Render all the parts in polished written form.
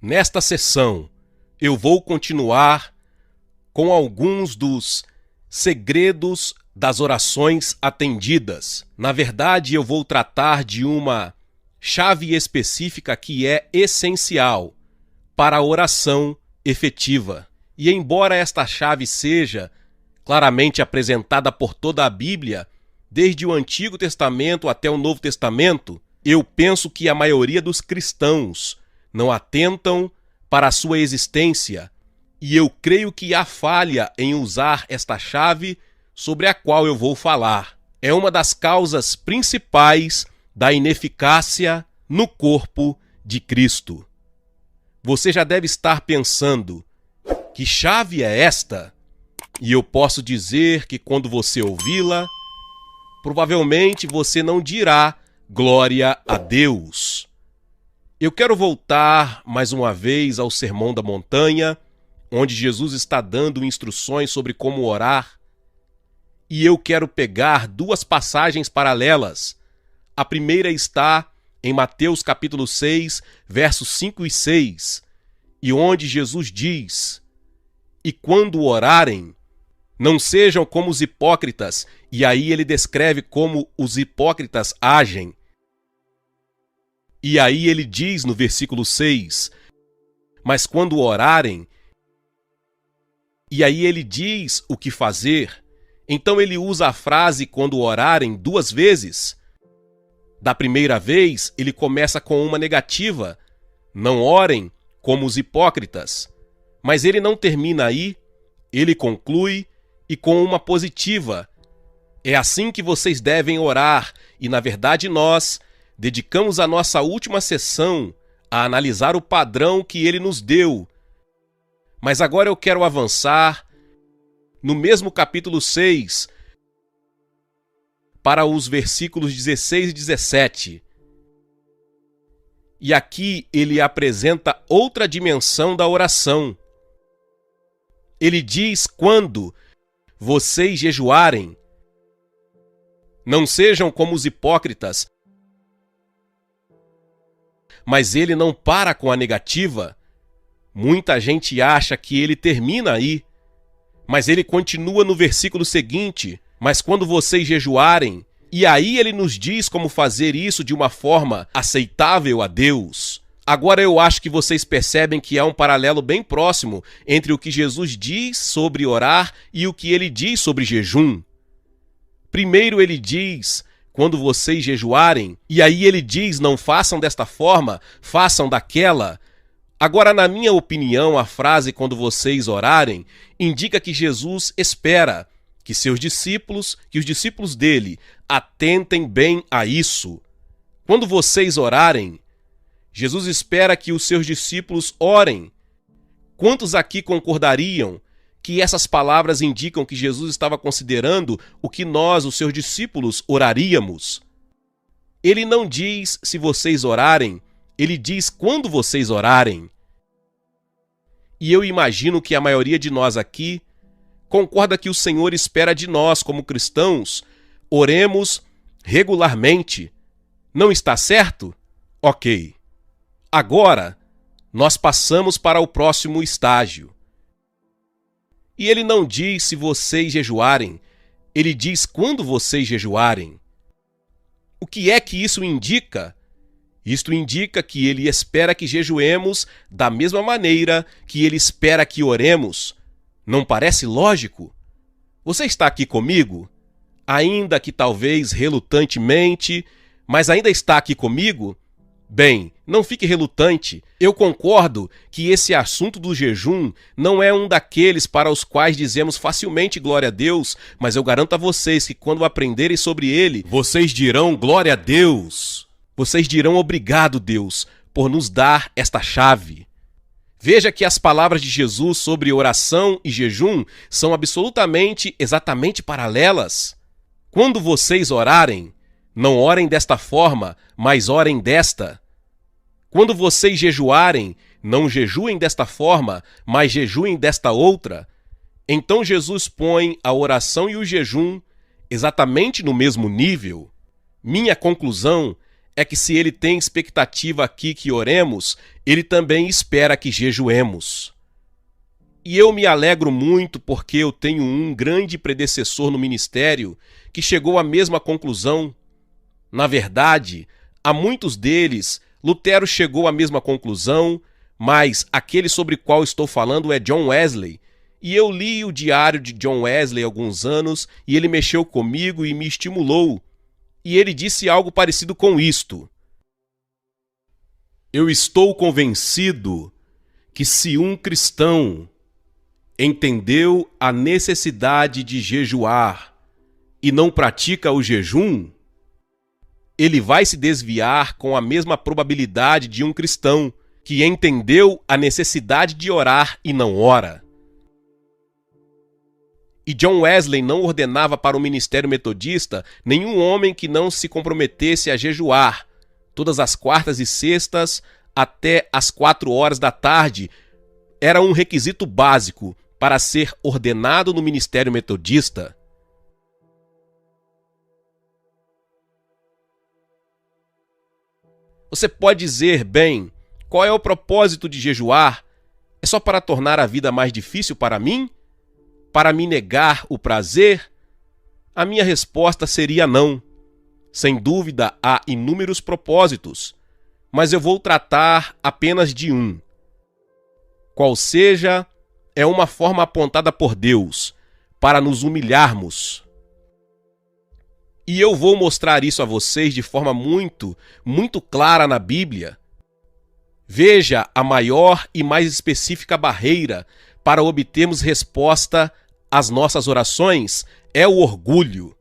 Nesta sessão, eu vou continuar com alguns dos segredos das orações atendidas. Na verdade, eu vou tratar de uma chave específica que é essencial para a oração efetiva. E embora esta chave seja claramente apresentada por toda a Bíblia, desde o Antigo Testamento até o Novo Testamento, eu penso que a maioria dos cristãos não atentam para a sua existência, e eu creio que há falha em usar esta chave sobre a qual eu vou falar. É uma das causas principais da ineficácia no corpo de Cristo. Você já deve estar pensando, que chave é esta? E eu posso dizer que quando você ouvi-la, provavelmente você não dirá glória a Deus. Eu quero voltar mais uma vez ao Sermão da Montanha, onde Jesus está dando instruções sobre como orar, e eu quero pegar duas passagens paralelas. A primeira está em Mateus capítulo 6, versos 5 e 6, e onde Jesus diz: "E quando orarem, não sejam como os hipócritas", e aí ele descreve como os hipócritas agem. E aí ele diz no versículo 6, "Mas quando orarem", e aí ele diz o que fazer. Então ele usa a frase "quando orarem" duas vezes. Da primeira vez, ele começa com uma negativa, "não orem como os hipócritas", mas ele não termina aí, ele conclui e com uma positiva, "é assim que vocês devem orar", e na verdade nós dedicamos a nossa última sessão a analisar o padrão que ele nos deu. Mas agora eu quero avançar no mesmo capítulo 6 para os versículos 16 e 17. E aqui ele apresenta outra dimensão da oração. Ele diz: "Quando vocês jejuarem, não sejam como os hipócritas", mas ele não para com a negativa. Muita gente acha que ele termina aí, mas ele continua no versículo seguinte: "Mas quando vocês jejuarem", e aí ele nos diz como fazer isso de uma forma aceitável a Deus. Agora eu acho que vocês percebem que há um paralelo bem próximo entre o que Jesus diz sobre orar e o que ele diz sobre jejum. Primeiro ele diz: "Quando vocês jejuarem", e aí ele diz: "Não façam desta forma, façam daquela". Agora, na minha opinião, a frase "quando vocês orarem" indica que Jesus espera que os discípulos dele, atentem bem a isso. Quando vocês orarem, Jesus espera que os seus discípulos orem. Quantos aqui concordariam que essas palavras indicam que Jesus estava considerando o que nós, os seus discípulos, oraríamos? Ele não diz "se vocês orarem", ele diz "quando vocês orarem". E eu imagino que a maioria de nós aqui concorda que o Senhor espera de nós, como cristãos, oremos regularmente. Não está certo? Ok. Agora, nós passamos para o próximo estágio. E ele não diz "se vocês jejuarem", ele diz "quando vocês jejuarem". O que é que isso indica? Isto indica que ele espera que jejuemos da mesma maneira que ele espera que oremos. Não parece lógico? Você está aqui comigo? Ainda que talvez relutantemente, mas ainda está aqui comigo? Bem, não fique relutante. Eu concordo que esse assunto do jejum não é um daqueles para os quais dizemos facilmente glória a Deus, mas eu garanto a vocês que quando aprenderem sobre ele, vocês dirão glória a Deus. Vocês dirão obrigado, Deus, por nos dar esta chave. Veja que as palavras de Jesus sobre oração e jejum são absolutamente, exatamente paralelas. Quando vocês orarem, não orem desta forma, mas orem desta. Quando vocês jejuarem, não jejuem desta forma, mas jejuem desta outra. Então Jesus põe a oração e o jejum exatamente no mesmo nível. Minha conclusão é que se ele tem expectativa aqui que oremos, ele também espera que jejuemos. E eu me alegro muito porque eu tenho um grande predecessor no ministério que chegou à mesma conclusão. Na verdade, a muitos deles, Lutero chegou à mesma conclusão, mas aquele sobre o qual estou falando é John Wesley. E eu li o diário de John Wesley há alguns anos e ele mexeu comigo e me estimulou. E ele disse algo parecido com isto: eu estou convencido que se um cristão entendeu a necessidade de jejuar e não pratica o jejum, ele vai se desviar com a mesma probabilidade de um cristão que entendeu a necessidade de orar e não ora. E John Wesley não ordenava para o ministério metodista nenhum homem que não se comprometesse a jejuar todas as quartas e sextas até as 4 horas da tarde. Era um requisito básico para ser ordenado no ministério metodista. Você pode dizer, bem, qual é o propósito de jejuar? É só para tornar a vida mais difícil para mim? Para me negar o prazer? A minha resposta seria não. Sem dúvida, há inúmeros propósitos, mas eu vou tratar apenas de um. Qual seja, é uma forma apontada por Deus para nos humilharmos. E eu vou mostrar isso a vocês de forma muito clara na Bíblia. Veja a maior e mais específica barreira para obtermos resposta às nossas orações é o orgulho.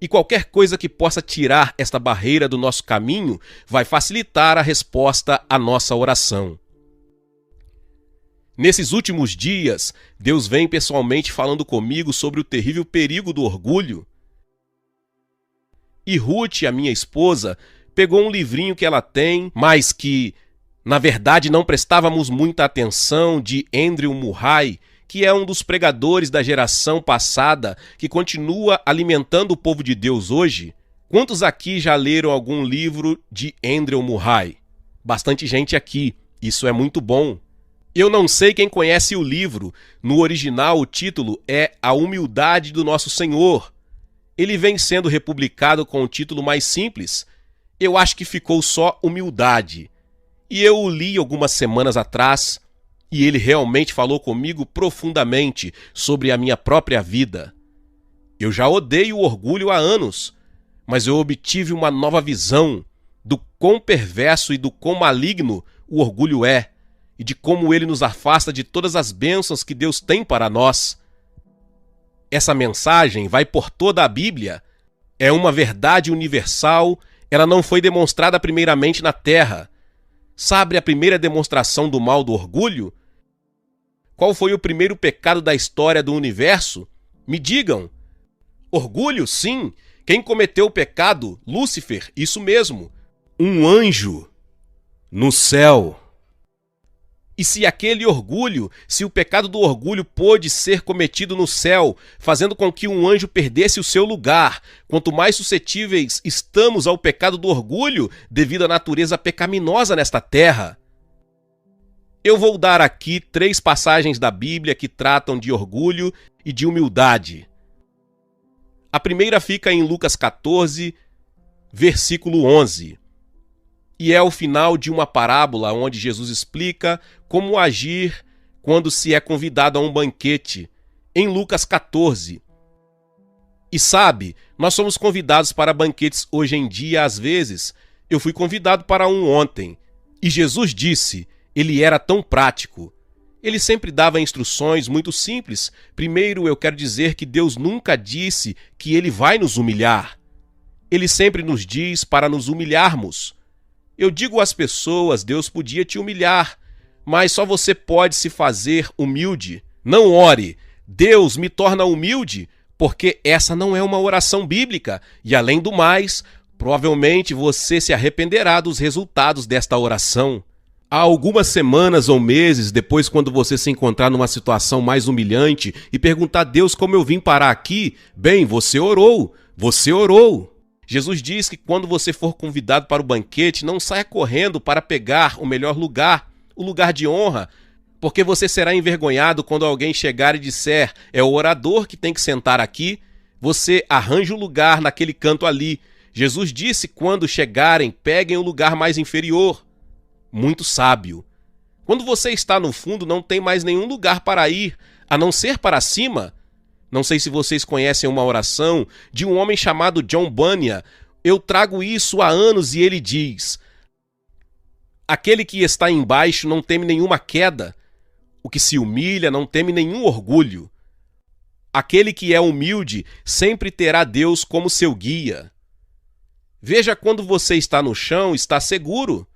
E qualquer coisa que possa tirar esta barreira do nosso caminho vai facilitar a resposta à nossa oração. Nesses últimos dias, Deus vem pessoalmente falando comigo sobre o terrível perigo do orgulho. E Ruth, a minha esposa, pegou um livrinho que ela tem, mas que, na verdade, não prestávamos muita atenção, de Andrew Murray, que é um dos pregadores da geração passada, que continua alimentando o povo de Deus hoje. Quantos aqui já leram algum livro de Andrew Murray? Bastante gente aqui, isso é muito bom. Eu não sei quem conhece o livro. No original, o título é A Humildade do Nosso Senhor. Ele vem sendo republicado com um título mais simples. Eu acho que ficou só Humildade. E eu o li algumas semanas atrás, e ele realmente falou comigo profundamente sobre a minha própria vida. Eu já odeio o orgulho há anos, mas eu obtive uma nova visão do quão perverso e do quão maligno o orgulho é, e de como ele nos afasta de todas as bênçãos que Deus tem para nós. Essa mensagem vai por toda a Bíblia. É uma verdade universal, ela não foi demonstrada primeiramente na Terra. Sabe a primeira demonstração do mal do orgulho? Qual foi o primeiro pecado da história do universo? Me digam. Orgulho, sim. Quem cometeu o pecado? Lúcifer, isso mesmo. Um anjo no céu. E se aquele orgulho, se o pecado do orgulho pôde ser cometido no céu, fazendo com que um anjo perdesse o seu lugar, quanto mais suscetíveis estamos ao pecado do orgulho devido à natureza pecaminosa nesta terra. Eu vou dar aqui 3 passagens da Bíblia que tratam de orgulho e de humildade. A primeira fica em Lucas 14, versículo 11. E é o final de uma parábola onde Jesus explica como agir quando se é convidado a um banquete, em Lucas 14. E sabe, nós somos convidados para banquetes hoje em dia às vezes. Eu fui convidado para um ontem. E Jesus disse, ele era tão prático. Ele sempre dava instruções muito simples. Primeiro, eu quero dizer que Deus nunca disse que ele vai nos humilhar. Ele sempre nos diz para nos humilharmos. Eu digo às pessoas, Deus podia te humilhar, mas só você pode se fazer humilde. Não ore, Deus me torna humilde, porque essa não é uma oração bíblica. E além do mais, provavelmente você se arrependerá dos resultados desta oração. Há algumas semanas ou meses depois, quando você se encontrar numa situação mais humilhante e perguntar a Deus como eu vim parar aqui, bem, você orou. Jesus diz que quando você for convidado para o banquete, não saia correndo para pegar o melhor lugar, o lugar de honra, porque você será envergonhado quando alguém chegar e disser: é o orador que tem que sentar aqui. Você arranja o lugar naquele canto ali. Jesus disse: quando chegarem, peguem o lugar mais inferior. Muito sábio. Quando você está no fundo, não tem mais nenhum lugar para ir, a não ser para cima. Não sei se vocês conhecem uma oração de um homem chamado John Bunyan. Eu trago isso há anos e ele diz: aquele que está embaixo não teme nenhuma queda. O que se humilha não teme nenhum orgulho. Aquele que é humilde sempre terá Deus como seu guia. Veja, quando você está no chão, está seguro.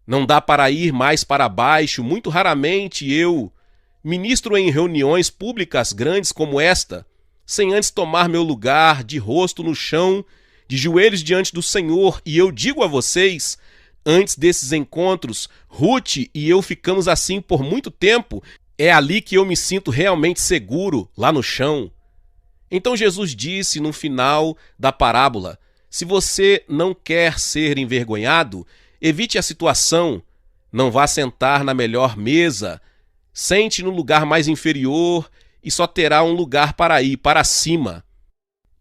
Não dá para ir mais para baixo. Muito raramente eu ministro em reuniões públicas grandes como esta, sem antes tomar meu lugar de rosto no chão, de joelhos diante do Senhor. E eu digo a vocês, antes desses encontros, Ruth e eu ficamos assim por muito tempo. É ali que eu me sinto realmente seguro, lá no chão. Então Jesus disse no final da parábola: se você não quer ser envergonhado, evite a situação, não vá sentar na melhor mesa, sente no lugar mais inferior e só terá um lugar para ir, para cima.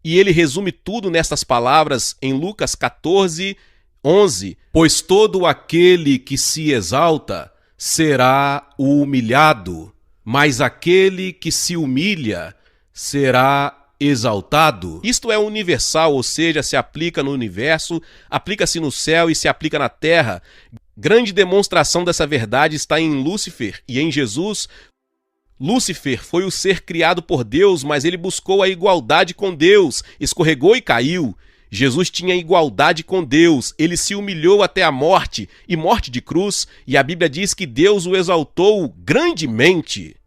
E ele resume tudo nestas palavras em Lucas 14:11. Pois todo aquele que se exalta será o humilhado, mas aquele que se humilha será exaltado. Isto é universal, ou seja, se aplica no universo, aplica-se no céu e se aplica na terra. Grande demonstração dessa verdade está em Lúcifer e em Jesus. Lúcifer foi o ser criado por Deus, mas ele buscou a igualdade com Deus, escorregou e caiu. Jesus tinha igualdade com Deus, ele se humilhou até a morte, e morte de cruz, e a Bíblia diz que Deus o exaltou grandemente.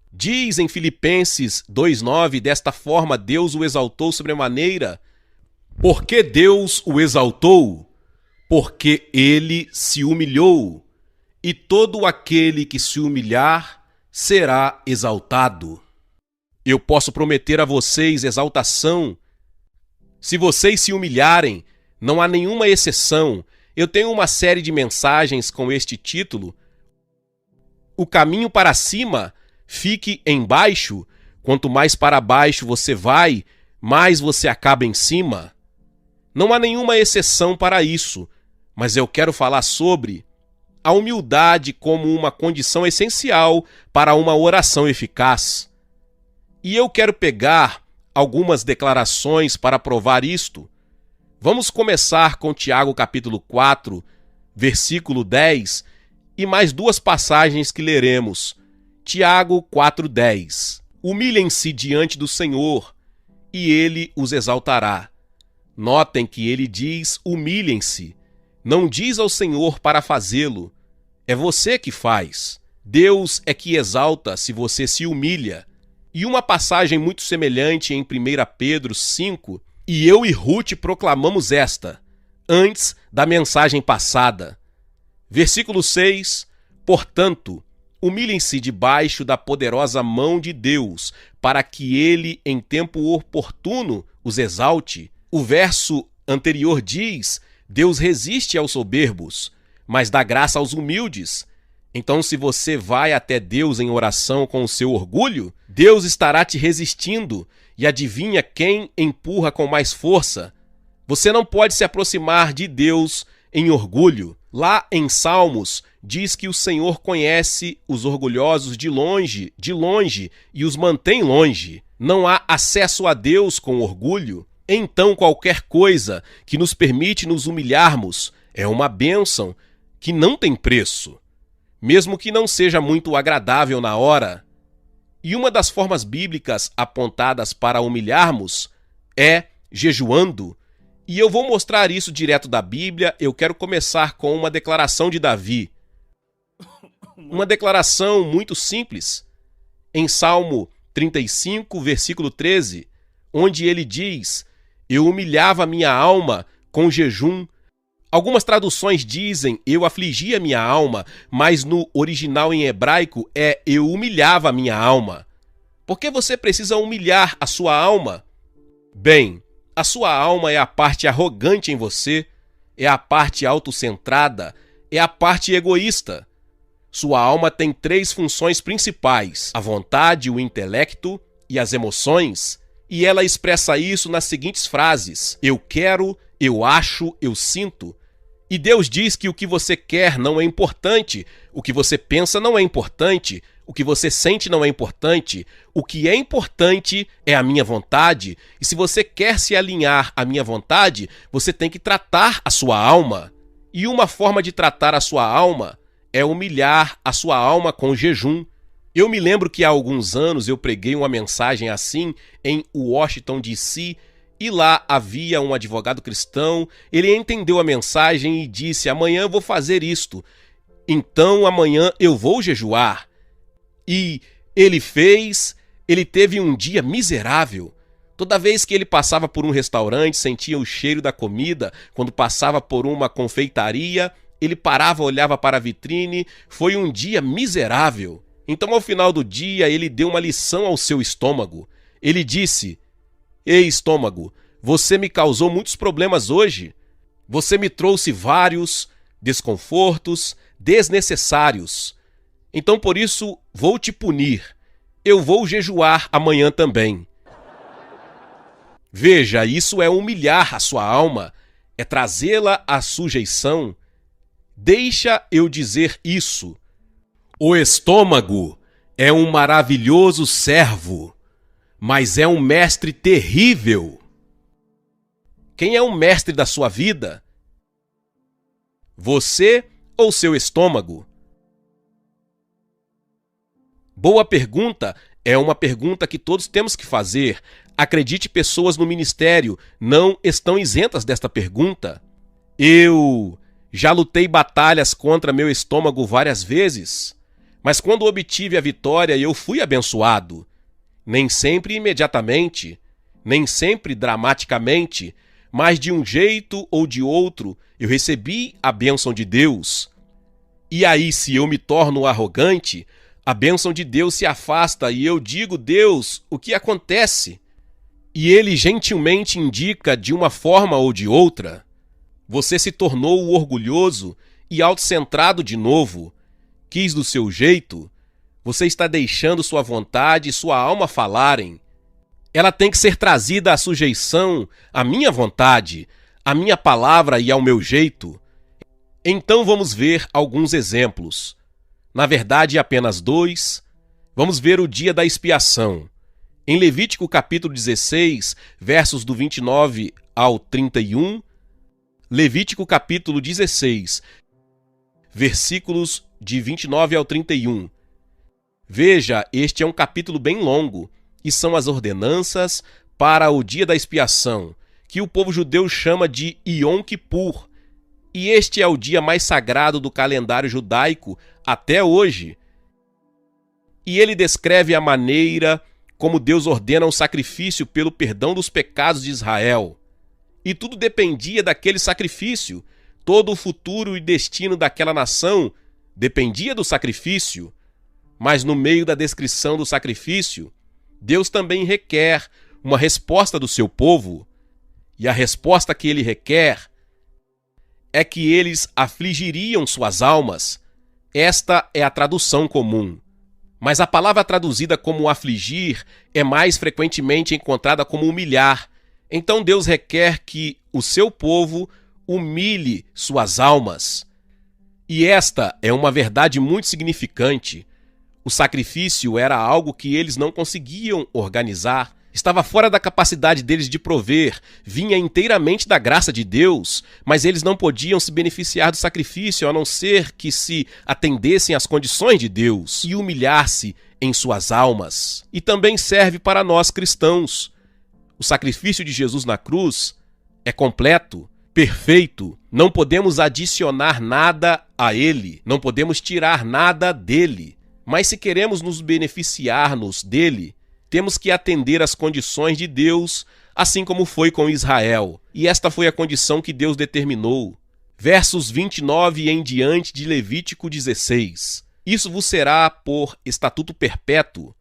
Diz em Filipenses 2:9, desta forma Deus o exaltou sobremaneira. Por que Deus o exaltou? Porque ele se humilhou, e todo aquele que se humilhar será exaltado. Eu posso prometer a vocês exaltação. Se vocês se humilharem, não há nenhuma exceção. Eu tenho uma série de mensagens com este título: o caminho para cima, fique embaixo. Quanto mais para baixo você vai, mais você acaba em cima. Não há nenhuma exceção para isso, mas eu quero falar sobre a humildade como uma condição essencial para uma oração eficaz. E eu quero pegar algumas declarações para provar isto. Vamos começar com Tiago capítulo 4, versículo 10, e mais duas passagens que leremos. Tiago 4:10. Humilhem-se diante do Senhor, e ele os exaltará. Notem que ele diz humilhem-se. Não diz ao Senhor para fazê-lo. É você que faz. Deus é que exalta se você se humilha. E uma passagem muito semelhante em 1 Pedro 5, e eu e Ruth proclamamos esta, antes da mensagem passada. Versículo 6, portanto, humilhem-se debaixo da poderosa mão de Deus, para que ele, em tempo oportuno, os exalte. O verso anterior diz: Deus resiste aos soberbos, mas dá graça aos humildes. Então, se você vai até Deus em oração com o seu orgulho, Deus estará te resistindo. E adivinha quem empurra com mais força? Você não pode se aproximar de Deus em orgulho. Lá em Salmos, diz que o Senhor conhece os orgulhosos de longe, e os mantém longe. Não há acesso a Deus com orgulho. Então, qualquer coisa que nos permite nos humilharmos é uma bênção que não tem preço, mesmo que não seja muito agradável na hora. E uma das formas bíblicas apontadas para humilharmos é jejuando. E eu vou mostrar isso direto da Bíblia. Eu quero começar com uma declaração de Davi. Uma declaração muito simples. Em Salmo 35, versículo 13, onde ele diz: eu humilhava minha alma com jejum. Algumas traduções dizem eu afligia minha alma, mas no original em hebraico é eu humilhava minha alma. Por que você precisa humilhar a sua alma? Bem, A sua alma é a parte arrogante em você, é a parte autocentrada, é a parte egoísta. Sua alma tem 3 funções principais: a vontade, o intelecto e as emoções, e ela expressa isso nas seguintes frases: eu quero, eu acho, eu sinto. E Deus diz que o que você quer não é importante, o que você pensa não é importante, o que você sente não é importante, o que é importante é a minha vontade, e se você quer se alinhar à minha vontade, você tem que tratar a sua alma. E uma forma de tratar a sua alma é humilhar a sua alma com jejum. Eu me lembro que há alguns anos eu preguei uma mensagem assim em Washington, D.C., e lá havia um advogado cristão. Ele entendeu a mensagem e disse: amanhã eu vou fazer isto, então amanhã eu vou jejuar. E ele fez, ele teve um dia miserável. Toda vez que ele passava por um restaurante, sentia o cheiro da comida. Quando passava por uma confeitaria, ele parava, olhava para a vitrine. Foi um dia miserável. Então, ao final do dia, ele deu uma lição ao seu estômago. Ele disse: ei, estômago, você me causou muitos problemas hoje. Você me trouxe vários desconfortos desnecessários. Então, por isso, vou te punir. Eu vou jejuar amanhã também. Veja, isso é humilhar a sua alma, é trazê-la à sujeição. Deixa eu dizer isso. O estômago é um maravilhoso servo, mas é um mestre terrível. Quem é o mestre da sua vida? Você ou seu estômago? Boa pergunta é uma pergunta que todos temos que fazer. Acredite, pessoas no ministério não estão isentas desta pergunta. Eu já lutei batalhas contra meu estômago várias vezes, mas quando obtive a vitória eu fui abençoado. Nem sempre imediatamente, nem sempre dramaticamente, mas de um jeito ou de outro eu recebi a bênção de Deus. E aí, se eu me torno arrogante, a bênção de Deus se afasta e eu digo: Deus, o que acontece? E ele gentilmente indica de uma forma ou de outra. Você se tornou orgulhoso e autocentrado de novo. Quis do seu jeito. Você está deixando sua vontade e sua alma falarem. Ela tem que ser trazida à sujeição à minha vontade, à minha palavra e ao meu jeito. Então vamos ver alguns exemplos. Na verdade, apenas 2. Vamos ver o dia da expiação. Em Levítico capítulo 16, versos do 29 ao 31. Levítico capítulo 16, versículos de 29 ao 31. Veja, este é um capítulo bem longo, e são as ordenanças para o dia da expiação, que o povo judeu chama de Yom Kippur. E este é o dia mais sagrado do calendário judaico até hoje. E ele descreve a maneira como Deus ordena o sacrifício pelo perdão dos pecados de Israel. E tudo dependia daquele sacrifício. Todo o futuro e destino daquela nação dependia do sacrifício. Mas no meio da descrição do sacrifício, Deus também requer uma resposta do seu povo. E a resposta que ele requer é que eles afligiriam suas almas. Esta é a tradução comum. Mas a palavra traduzida como afligir é mais frequentemente encontrada como humilhar. Então Deus requer que o seu povo humilhe suas almas. E esta é uma verdade muito significante. O sacrifício era algo que eles não conseguiam organizar. Estava fora da capacidade deles de prover, vinha inteiramente da graça de Deus, mas eles não podiam se beneficiar do sacrifício a não ser que se atendessem às condições de Deus e humilhar-se em suas almas. E também serve para nós cristãos. O sacrifício de Jesus na cruz é completo, perfeito. Não podemos adicionar nada a ele, não podemos tirar nada dele. Mas se queremos nos beneficiar-nos dele, temos que atender às condições de Deus, assim como foi com Israel. E esta foi a condição que Deus determinou. Versos 29 em diante de Levítico 16. Isso vos será por estatuto perpétuo.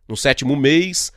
No 7º mês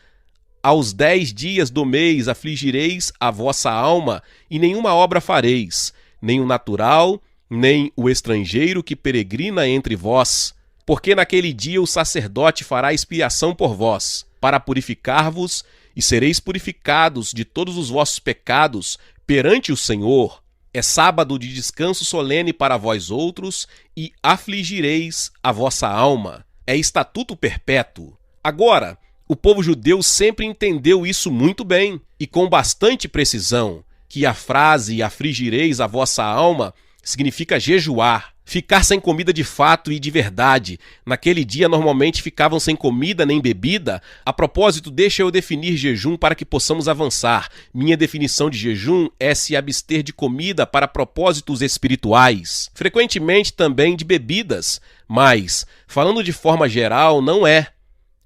Aos 10 dias do mês afligireis a vossa alma, e nenhuma obra fareis, nem o natural, nem o estrangeiro que peregrina entre vós. Porque naquele dia o sacerdote fará expiação por vós, para purificar-vos, e sereis purificados de todos os vossos pecados perante o Senhor. É sábado de descanso solene para vós outros, e afligireis a vossa alma. É estatuto perpétuo. Agora, o povo judeu sempre entendeu isso muito bem e com bastante precisão, que a frase afligireis a vossa alma significa jejuar, ficar sem comida de fato e de verdade. Naquele dia normalmente ficavam sem comida nem bebida. A propósito, deixa eu definir jejum para que possamos avançar. Minha definição de jejum é se abster de comida para propósitos espirituais, frequentemente também de bebidas, mas, falando de forma geral, não é.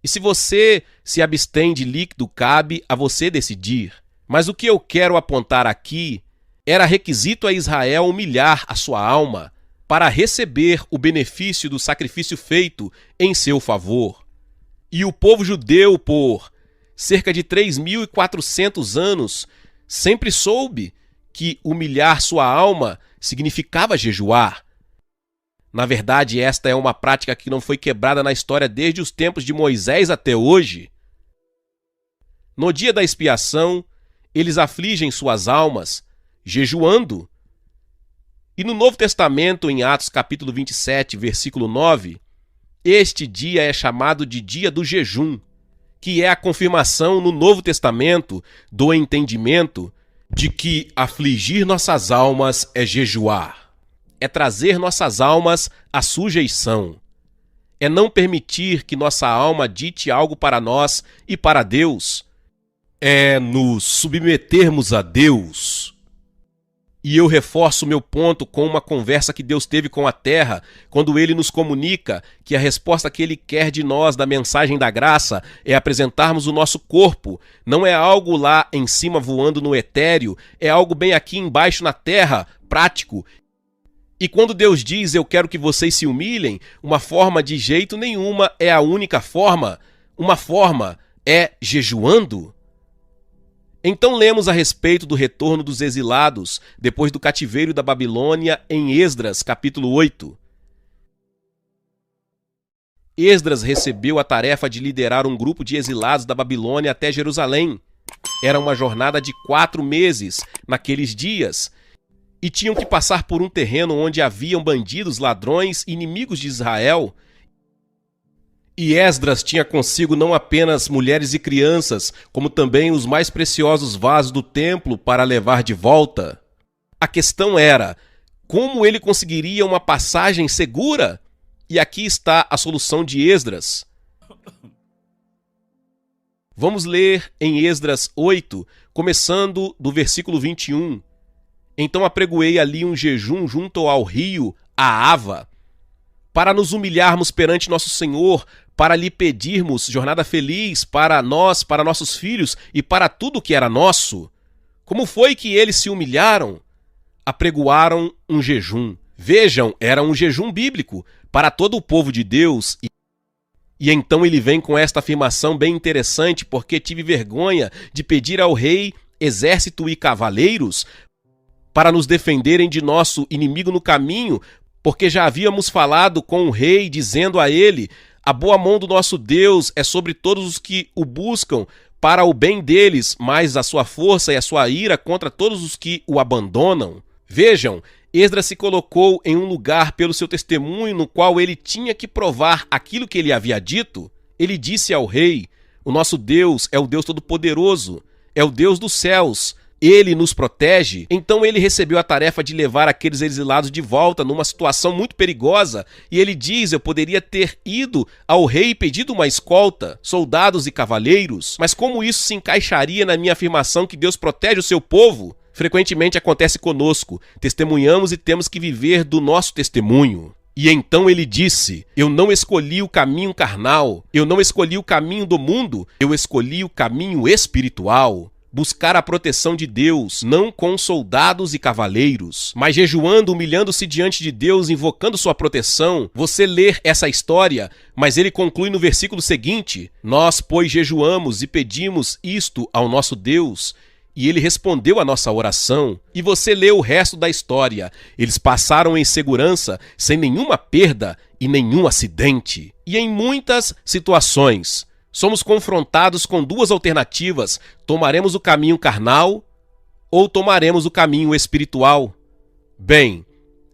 E se você se abstém de líquido, cabe a você decidir. Mas o que eu quero apontar aqui era requisito a Israel humilhar a sua alma para receber o benefício do sacrifício feito em seu favor. E o povo judeu, por cerca de 3.400 anos, sempre soube que humilhar sua alma significava jejuar. Na verdade, esta é uma prática que não foi quebrada na história desde os tempos de Moisés até hoje. No dia da expiação, eles afligem suas almas, jejuando. E no Novo Testamento, em Atos capítulo 27, versículo 9, este dia é chamado de dia do jejum, que é a confirmação no Novo Testamento do entendimento de que afligir nossas almas é jejuar. É trazer nossas almas à sujeição. É não permitir que nossa alma dite algo para nós e para Deus. É nos submetermos a Deus. E eu reforço meu ponto com uma conversa que Deus teve com a terra, quando Ele nos comunica que a resposta que Ele quer de nós da mensagem da graça é apresentarmos o nosso corpo. Não é algo lá em cima voando no etéreo, é algo bem aqui embaixo na terra, prático. E quando Deus diz, eu quero que vocês se humilhem, uma forma de jeito nenhuma é a única forma. Uma forma é jejuando. Então lemos a respeito do retorno dos exilados depois do cativeiro da Babilônia em Esdras, capítulo 8. Esdras recebeu a tarefa de liderar um grupo de exilados da Babilônia até Jerusalém. Era uma jornada de 4 meses naqueles dias, e tinham que passar por um terreno onde haviam bandidos, ladrões, inimigos de Israel. E Esdras tinha consigo não apenas mulheres e crianças, como também os mais preciosos vasos do templo para levar de volta. A questão era, como ele conseguiria uma passagem segura? E aqui está a solução de Esdras. Vamos ler em Esdras 8, começando do versículo 21. Então apregoei ali um jejum junto ao rio Ahava, para nos humilharmos perante nosso Senhor, para lhe pedirmos jornada feliz para nós, para nossos filhos e para tudo que era nosso. Como foi que eles se humilharam? Apregoaram um jejum. Vejam, era um jejum bíblico para todo o povo de Deus. E então ele vem com esta afirmação bem interessante, porque tive vergonha de pedir ao rei exército e cavaleiros para nos defenderem de nosso inimigo no caminho, porque já havíamos falado com o rei, dizendo a ele, a boa mão do nosso Deus é sobre todos os que o buscam para o bem deles, mas a sua força e a sua ira contra todos os que o abandonam. Vejam, Esdras se colocou em um lugar pelo seu testemunho no qual ele tinha que provar aquilo que ele havia dito. Ele disse ao rei, o nosso Deus é o Deus Todo-Poderoso, é o Deus dos céus, Ele nos protege. Então ele recebeu a tarefa de levar aqueles exilados de volta numa situação muito perigosa. E ele diz, eu poderia ter ido ao rei e pedido uma escolta, soldados e cavaleiros. Mas como isso se encaixaria na minha afirmação que Deus protege o seu povo? Frequentemente acontece conosco. Testemunhamos e temos que viver do nosso testemunho. E então ele disse, eu não escolhi o caminho carnal, eu não escolhi o caminho do mundo, eu escolhi o caminho espiritual. buscar a proteção de Deus, não com soldados e cavaleiros, mas jejuando, humilhando-se diante de Deus, invocando sua proteção. Você lê essa história, mas ele conclui no versículo seguinte: nós, pois, jejuamos e pedimos isto ao nosso Deus, e ele respondeu a nossa oração. E você lê o resto da história. Eles passaram em segurança, sem nenhuma perda e nenhum acidente. E em muitas situações, somos confrontados com duas alternativas: tomaremos o caminho carnal ou tomaremos o caminho espiritual. Bem,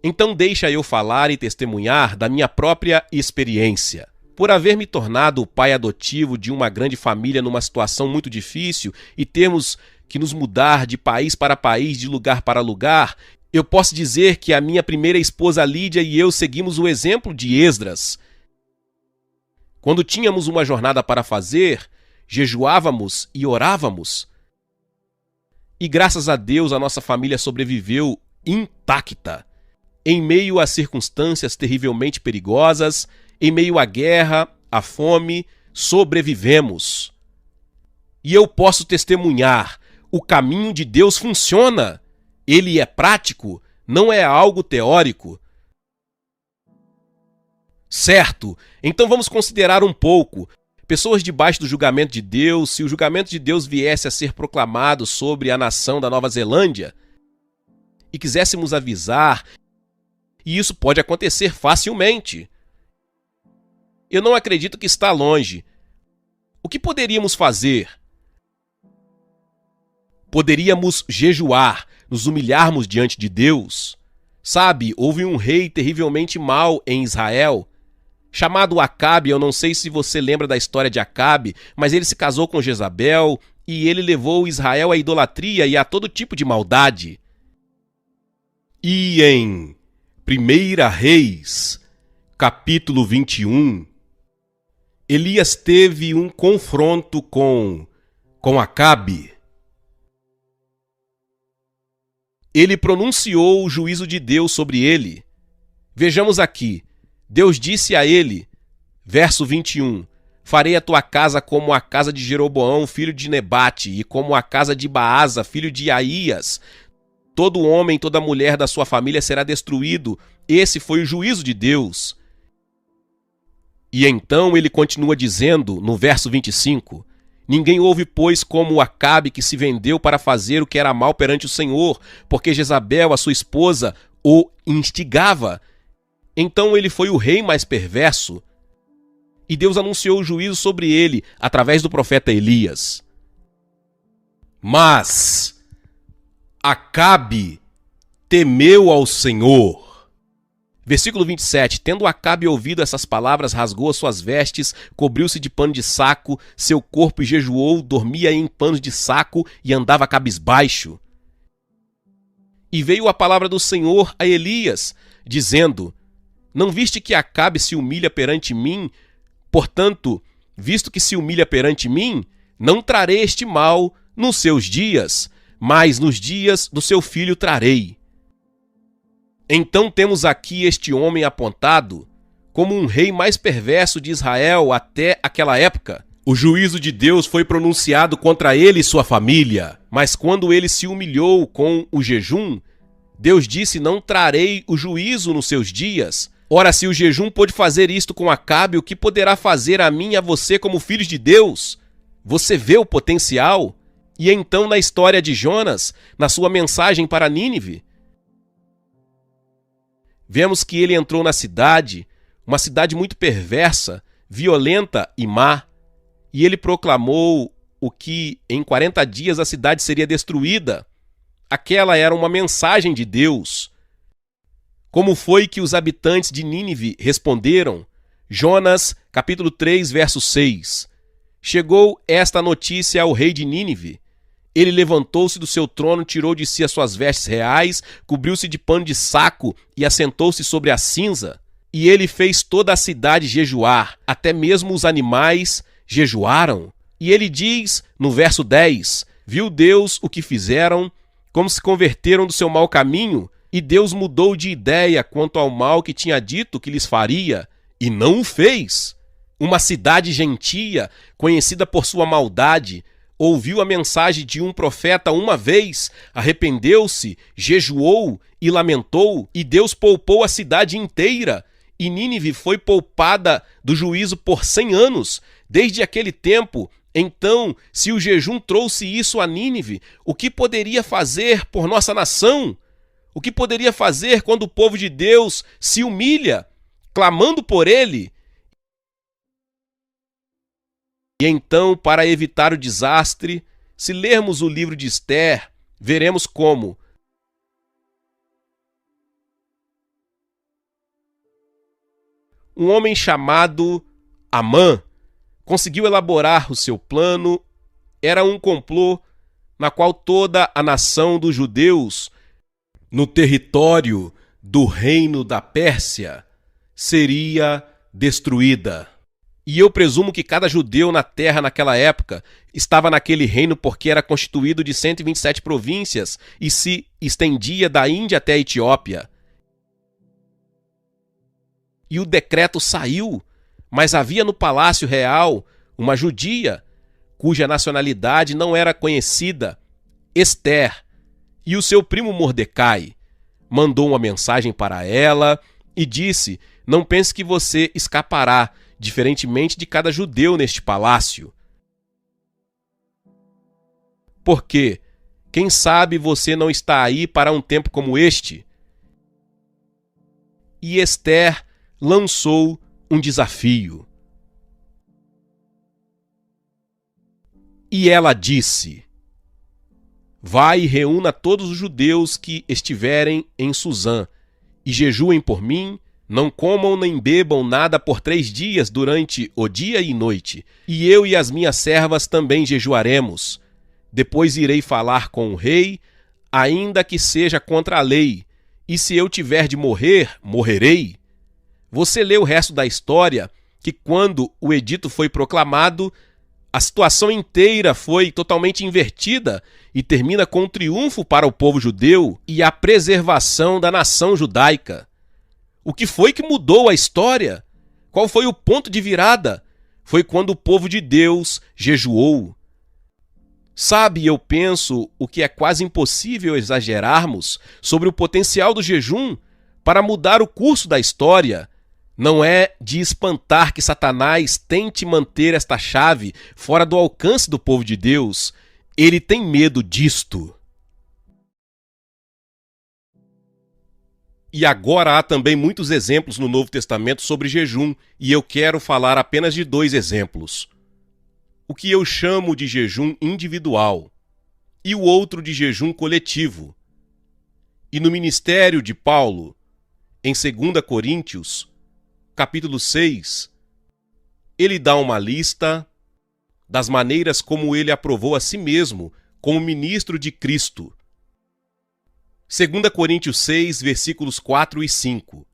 então deixa eu falar e testemunhar da minha própria experiência. Por haver me tornado o pai adotivo de uma grande família numa situação muito difícil e termos que nos mudar de país para país, de lugar para lugar, eu posso dizer que a minha primeira esposa Lídia e eu seguimos o exemplo de Esdras. Quando tínhamos uma jornada para fazer, jejuávamos e orávamos. E graças a Deus a nossa família sobreviveu intacta. Em meio a circunstâncias terrivelmente perigosas, em meio à guerra, à fome, sobrevivemos. E eu posso testemunhar, o caminho de Deus funciona. Ele é prático, não é algo teórico. Certo, então vamos considerar um pouco. Pessoas debaixo do julgamento de Deus, se o julgamento de Deus viesse a ser proclamado sobre a nação da Nova Zelândia e quiséssemos avisar, e isso pode acontecer facilmente. Eu não acredito que está longe. O que poderíamos fazer? Poderíamos jejuar, nos humilharmos diante de Deus. Sabe, houve um rei terrivelmente mau em Israel, chamado Acabe. Eu não sei se você lembra da história de Acabe, mas ele se casou com Jezabel e ele levou Israel à idolatria e a todo tipo de maldade. E em 1 Reis, capítulo 21, Elias teve um confronto com Acabe. Ele pronunciou o juízo de Deus sobre ele. Vejamos aqui. Deus disse a ele, verso 21, farei a tua casa como a casa de Jeroboão, filho de Nebate, e como a casa de Baasa, filho de Aías. Todo homem, toda mulher da sua família será destruído. Esse foi o juízo de Deus. E então ele continua dizendo, no verso 25, ninguém houve, pois, como Acabe, que se vendeu para fazer o que era mal perante o Senhor, porque Jezabel, a sua esposa, o instigava. Então ele foi o rei mais perverso. E Deus anunciou o juízo sobre ele, através do profeta Elias. Mas Acabe temeu ao Senhor. Versículo 27. Tendo Acabe ouvido essas palavras, rasgou as suas vestes, cobriu-se de pano de saco, seu corpo jejuou, dormia em panos de saco e andava cabisbaixo. E veio a palavra do Senhor a Elias, dizendo: não viste que Acabe se humilha perante mim? Portanto, visto que se humilha perante mim, não trarei este mal nos seus dias, mas nos dias do seu filho trarei. Então temos aqui este homem apontado como um rei mais perverso de Israel até aquela época. O juízo de Deus foi pronunciado contra ele e sua família, mas quando ele se humilhou com o jejum, Deus disse: não trarei o juízo nos seus dias. Ora, se o jejum pôde fazer isto com Acabe, o que poderá fazer a mim e a você como filhos de Deus? Você vê o potencial? E então na história de Jonas, na sua mensagem para Nínive, vemos que ele entrou na cidade, uma cidade muito perversa, violenta e má, e ele proclamou o que em 40 dias a cidade seria destruída. Aquela era uma mensagem de Deus. Como foi que os habitantes de Nínive responderam? Jonas, capítulo 3, verso 6. Chegou esta notícia ao rei de Nínive. Ele levantou-se do seu trono, tirou de si as suas vestes reais, cobriu-se de pano de saco e assentou-se sobre a cinza. E ele fez toda a cidade jejuar, até mesmo os animais jejuaram. E ele diz, no verso 10, viu Deus o que fizeram, como se converteram do seu mau caminho, e Deus mudou de ideia quanto ao mal que tinha dito que lhes faria, e não o fez. Uma cidade gentia, conhecida por sua maldade, ouviu a mensagem de um profeta uma vez, arrependeu-se, jejuou e lamentou, e Deus poupou a cidade inteira, e Nínive foi poupada do juízo por 100 anos. Desde aquele tempo, então, se o jejum trouxe isso a Nínive, o que poderia fazer por nossa nação? O que poderia fazer quando o povo de Deus se humilha, clamando por ele? E então, para evitar o desastre, se lermos o livro de Esther, veremos como um homem chamado Amã conseguiu elaborar o seu plano. Era um complô na qual toda a nação dos judeus no território do reino da Pérsia seria destruída. E eu presumo que cada judeu na terra naquela época estava naquele reino porque era constituído de 127 províncias e se estendia da Índia até a Etiópia. E o decreto saiu, mas havia no palácio real uma judia, cuja nacionalidade não era conhecida, Esther, e o seu primo Mordecai mandou uma mensagem para ela e disse: não pense que você escapará, diferentemente de cada judeu neste palácio. Porque, quem sabe você não está aí para um tempo como este? E Esther lançou um desafio. E ela disse: vai e reúna todos os judeus que estiverem em Suzã, e jejuem por mim, não comam nem bebam nada por 3 dias durante o dia e noite, e eu e as minhas servas também jejuaremos. Depois irei falar com o rei, ainda que seja contra a lei, e se eu tiver de morrer, morrerei. Você lê o resto da história, que quando o edito foi proclamado, a situação inteira foi totalmente invertida e termina com um triunfo para o povo judeu e a preservação da nação judaica. O que foi que mudou a história? Qual foi o ponto de virada? Foi quando o povo de Deus jejuou. Sabe, eu penso o que é quase impossível exagerarmos sobre o potencial do jejum para mudar o curso da história. Não é de espantar que Satanás tente manter esta chave fora do alcance do povo de Deus. Ele tem medo disto. E agora há também muitos exemplos no Novo Testamento sobre jejum, e eu quero falar apenas de 2 exemplos. O que eu chamo de jejum individual e o outro de jejum coletivo. E no ministério de Paulo, em 2 Coríntios, capítulo 6, ele dá uma lista das maneiras como ele aprovou a si mesmo como ministro de Cristo. 2 Coríntios 6, versículos 4 e 5.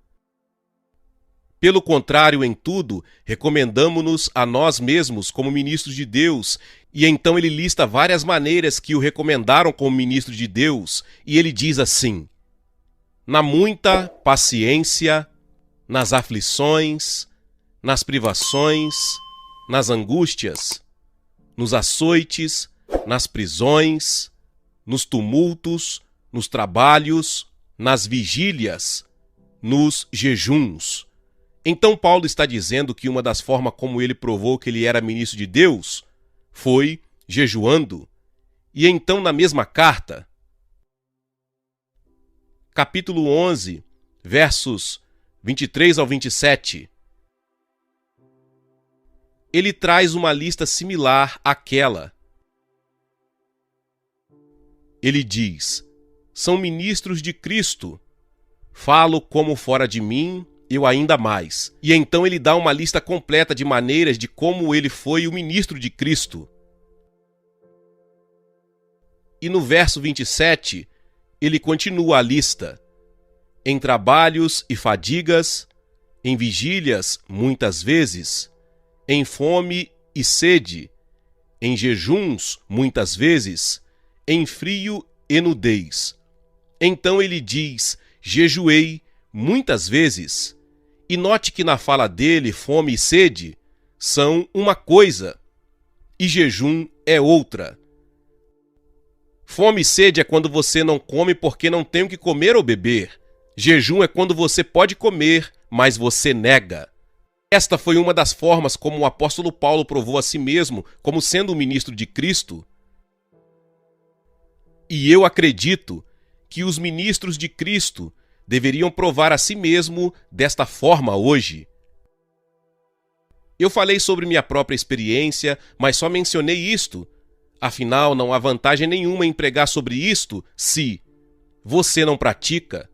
Pelo contrário, em tudo, recomendamo-nos a nós mesmos como ministros de Deus, e então ele lista várias maneiras que o recomendaram como ministro de Deus, e ele diz assim: na muita paciência, nas aflições, nas privações, nas angústias, nos açoites, nas prisões, nos tumultos, nos trabalhos, nas vigílias, nos jejuns. Então Paulo está dizendo que uma das formas como ele provou que ele era ministro de Deus foi jejuando. E então na mesma carta, capítulo 11, versos 23 ao 27, ele traz uma lista similar àquela. Ele diz: são ministros de Cristo, falo como fora de mim, eu ainda mais. E então ele dá uma lista completa de maneiras de como ele foi o ministro de Cristo. E no verso 27, ele continua a lista: em trabalhos e fadigas, em vigílias muitas vezes, em fome e sede, em jejuns muitas vezes, em frio e nudez. Então ele diz: jejuei muitas vezes. E note que na fala dele, fome e sede são uma coisa, e jejum é outra. Fome e sede é quando você não come porque não tem o que comer ou beber. Jejum é quando você pode comer, mas você nega. Esta foi uma das formas como o apóstolo Paulo provou a si mesmo como sendo um ministro de Cristo. E eu acredito que os ministros de Cristo deveriam provar a si mesmo desta forma hoje. Eu falei sobre minha própria experiência, mas só mencionei isto. Afinal, não há vantagem nenhuma em pregar sobre isto se você não pratica.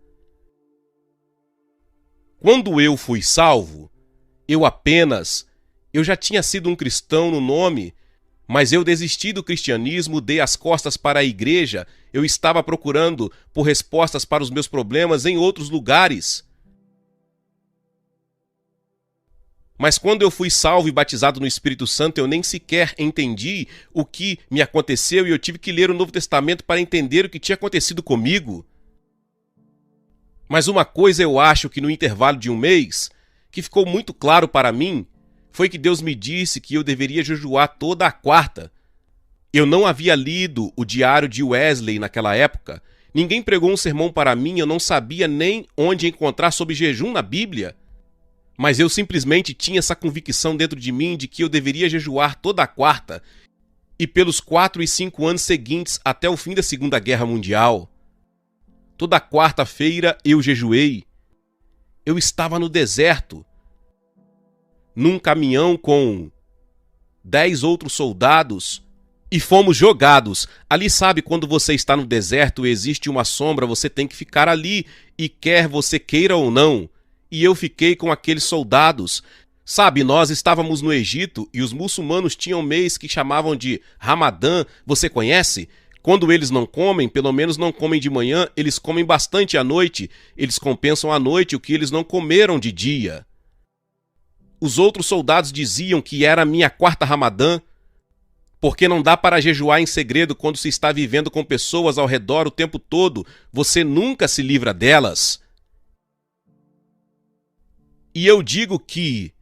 Quando eu fui salvo, eu já tinha sido um cristão no nome, mas eu desisti do cristianismo, dei as costas para a igreja, eu estava procurando por respostas para os meus problemas em outros lugares. Mas quando eu fui salvo e batizado no Espírito Santo, eu nem sequer entendi o que me aconteceu e eu tive que ler o Novo Testamento para entender o que tinha acontecido comigo. Mas uma coisa eu acho que no intervalo de um mês, que ficou muito claro para mim, foi que Deus me disse que eu deveria jejuar toda a quarta. Eu não havia lido o diário de Wesley naquela época, ninguém pregou um sermão para mim, eu não sabia nem onde encontrar sobre jejum na Bíblia. Mas eu simplesmente tinha essa convicção dentro de mim de que eu deveria jejuar toda a quarta e pelos 4 e 5 anos seguintes até o fim da Segunda Guerra Mundial. Toda quarta-feira eu jejuei. Eu estava no deserto, num caminhão com 10 outros soldados e fomos jogados. Ali, sabe, quando você está no deserto, existe uma sombra, você tem que ficar ali e quer você queira ou não. E eu fiquei com aqueles soldados. Sabe, nós estávamos no Egito e os muçulmanos tinham um mês que chamavam de Ramadã, você conhece? Quando eles não comem, pelo menos não comem de manhã, eles comem bastante à noite, eles compensam à noite o que eles não comeram de dia. Os outros soldados diziam que era a minha quarta Ramadã, porque não dá para jejuar em segredo quando se está vivendo com pessoas ao redor o tempo todo, você nunca se livra delas. E eu digo que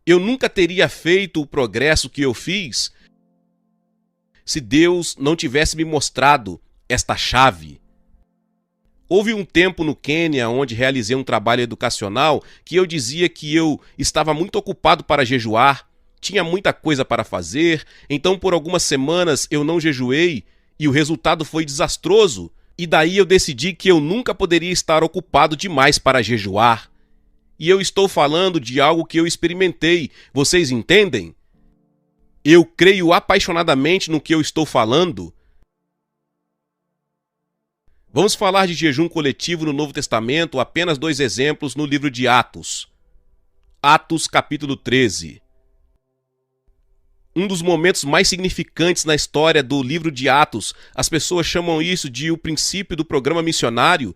eu nunca teria feito o progresso que eu fiz se Deus não tivesse me mostrado esta chave. Houve um tempo no Quênia onde realizei um trabalho educacional que eu dizia que eu estava muito ocupado para jejuar, tinha muita coisa para fazer, então por algumas semanas eu não jejuei e o resultado foi desastroso. E daí eu decidi que eu nunca poderia estar ocupado demais para jejuar. E eu estou falando de algo que eu experimentei, vocês entendem? Eu creio apaixonadamente no que eu estou falando. Vamos falar de jejum coletivo no Novo Testamento, apenas 2 exemplos no livro de Atos. Atos capítulo 13. Um dos momentos mais significantes na história do livro de Atos, as pessoas chamam isso de o princípio do programa missionário.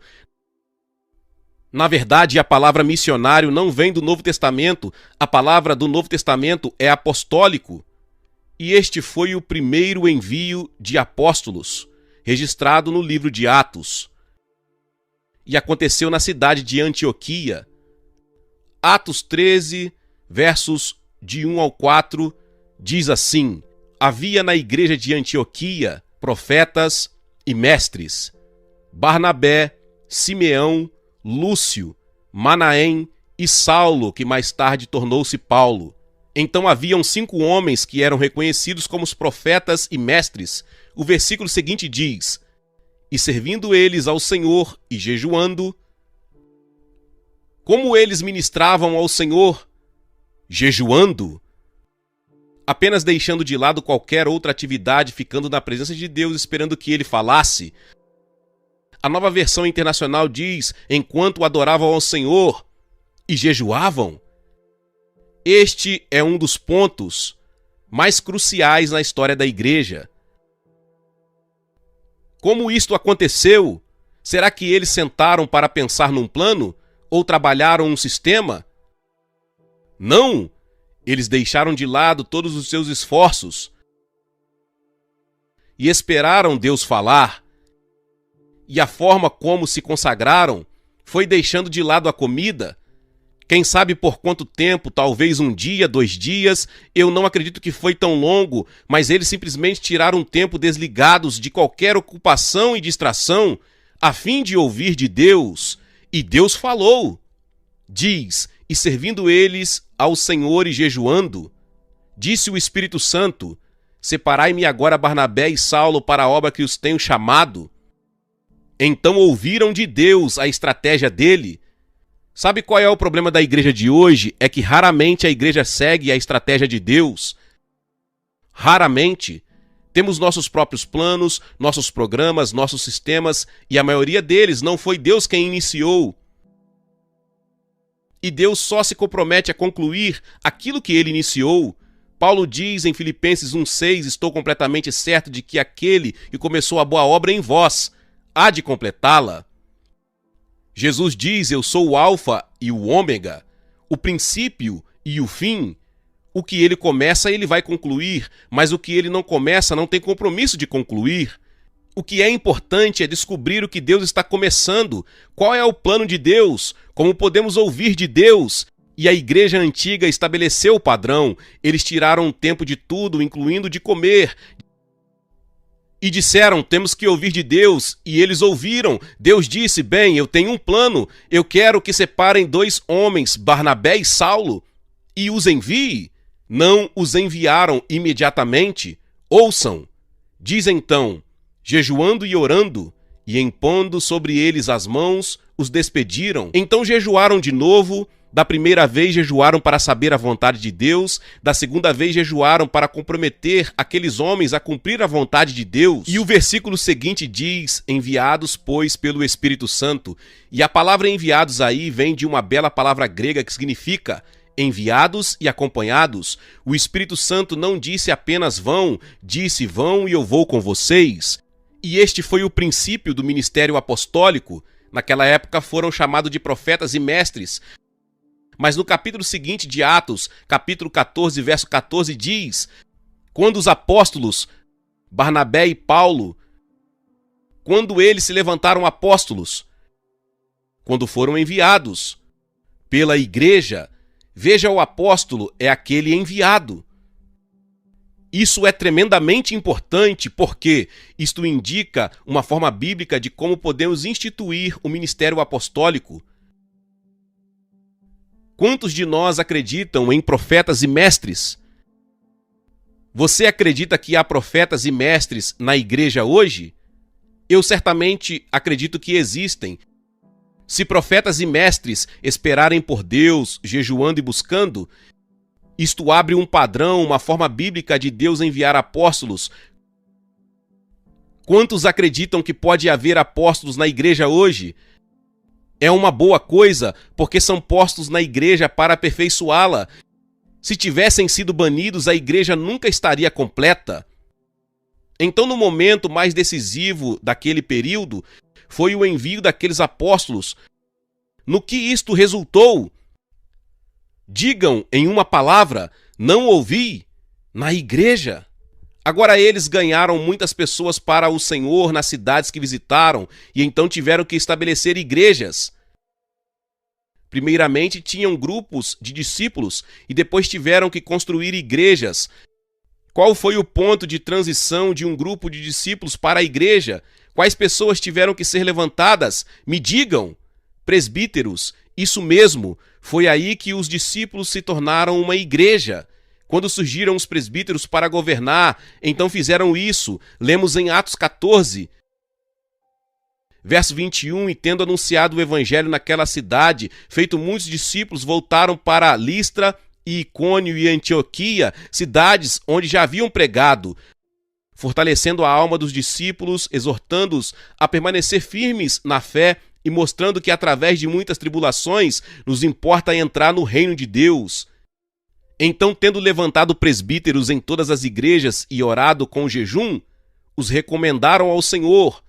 Na verdade, a palavra missionário não vem do Novo Testamento, a palavra do Novo Testamento é apostólico. E este foi o primeiro envio de apóstolos, registrado no livro de Atos. E aconteceu na cidade de Antioquia. Atos 13, versos de 1 ao 4, diz assim: havia na igreja de Antioquia profetas e mestres, Barnabé, Simeão, Lúcio, Manaém e Saulo, que mais tarde tornou-se Paulo. Então haviam 5 homens que eram reconhecidos como os profetas e mestres. O versículo seguinte diz: e servindo eles ao Senhor e jejuando. Como eles ministravam ao Senhor? Jejuando. Apenas deixando de lado qualquer outra atividade, ficando na presença de Deus, esperando que ele falasse. A Nova Versão Internacional diz: enquanto adoravam ao Senhor e jejuavam. Este é um dos pontos mais cruciais na história da igreja. Como isto aconteceu? Será que eles sentaram para pensar num plano? Ou trabalharam um sistema? Não! Eles deixaram de lado todos os seus esforços e esperaram Deus falar. E a forma como se consagraram foi deixando de lado a comida, Quem sabe por quanto tempo, talvez um dia, 2 dias, eu não acredito que foi tão longo, mas eles simplesmente tiraram um tempo desligados de qualquer ocupação e distração, a fim de ouvir de Deus. E Deus falou. Diz, e servindo eles ao Senhor e jejuando, disse o Espírito Santo, separai-me agora Barnabé e Saulo para a obra que os tenho chamado. Então ouviram de Deus a estratégia dele. Sabe qual é o problema da igreja de hoje? É que raramente a igreja segue a estratégia de Deus. Raramente. Temos nossos próprios planos, nossos programas, nossos sistemas, e a maioria deles não foi Deus quem iniciou. E Deus só se compromete a concluir aquilo que ele iniciou. Paulo diz em Filipenses 1,6, estou completamente certo de que aquele que começou a boa obra em vós há de completá-la. Jesus diz, eu sou o Alfa e o Ômega, o princípio e o fim. O que ele começa, ele vai concluir, mas o que ele não começa, não tem compromisso de concluir. O que é importante é descobrir o que Deus está começando, qual é o plano de Deus, como podemos ouvir de Deus. E a igreja antiga estabeleceu o padrão, eles tiraram tempo de tudo, incluindo de comer, e disseram, temos que ouvir de Deus, e eles ouviram. Deus disse, bem, eu tenho um plano, eu quero que separem 2 homens, Barnabé e Saulo, e os envie. Não os enviaram imediatamente. Ouçam, diz então, jejuando e orando, e impondo sobre eles as mãos, os despediram. Então jejuaram de novo. Da primeira vez jejuaram para saber a vontade de Deus, da segunda vez jejuaram para comprometer aqueles homens a cumprir a vontade de Deus. E o versículo seguinte diz, enviados, pois, pelo Espírito Santo. E a palavra enviados aí vem de uma bela palavra grega que significa enviados e acompanhados. O Espírito Santo não disse apenas vão, disse vão e eu vou com vocês. E este foi o princípio do ministério apostólico. Naquela época foram chamados de profetas e mestres. Mas no capítulo seguinte de Atos, capítulo 14, verso 14, diz, quando os apóstolos, Barnabé e Paulo, quando eles se levantaram apóstolos, quando foram enviados pela igreja, veja, o apóstolo é aquele enviado. Isso é tremendamente importante porque isto indica uma forma bíblica de como podemos instituir o ministério apostólico. Quantos de nós acreditam em profetas e mestres? Você acredita que há profetas e mestres na igreja hoje? Eu certamente acredito que existem. Se profetas e mestres esperarem por Deus, jejuando e buscando, isto abre um padrão, uma forma bíblica de Deus enviar apóstolos. Quantos acreditam que pode haver apóstolos na igreja hoje? É uma boa coisa, porque são postos na igreja para aperfeiçoá-la. Se tivessem sido banidos, a igreja nunca estaria completa. Então, no momento mais decisivo daquele período, foi o envio daqueles apóstolos. No que isto resultou? Digam em uma palavra, não ouvi, na igreja. Agora eles ganharam muitas pessoas para o Senhor nas cidades que visitaram e então tiveram que estabelecer igrejas. Primeiramente tinham grupos de discípulos e depois tiveram que construir igrejas. Qual foi o ponto de transição de um grupo de discípulos para a igreja? Quais pessoas tiveram que ser levantadas? Me digam. Presbíteros, isso mesmo, foi aí que os discípulos se tornaram uma igreja. Quando surgiram os presbíteros para governar, então fizeram isso. Lemos em Atos 14, verso 21, e tendo anunciado o evangelho naquela cidade, feito muitos discípulos, voltaram para Listra, e Icônio e Antioquia, cidades onde já haviam pregado, fortalecendo a alma dos discípulos, exortando-os a permanecer firmes na fé e mostrando que através de muitas tribulações nos importa entrar no reino de Deus. Então, tendo levantado presbíteros em todas as igrejas e orado com jejum, os recomendaram ao Senhor.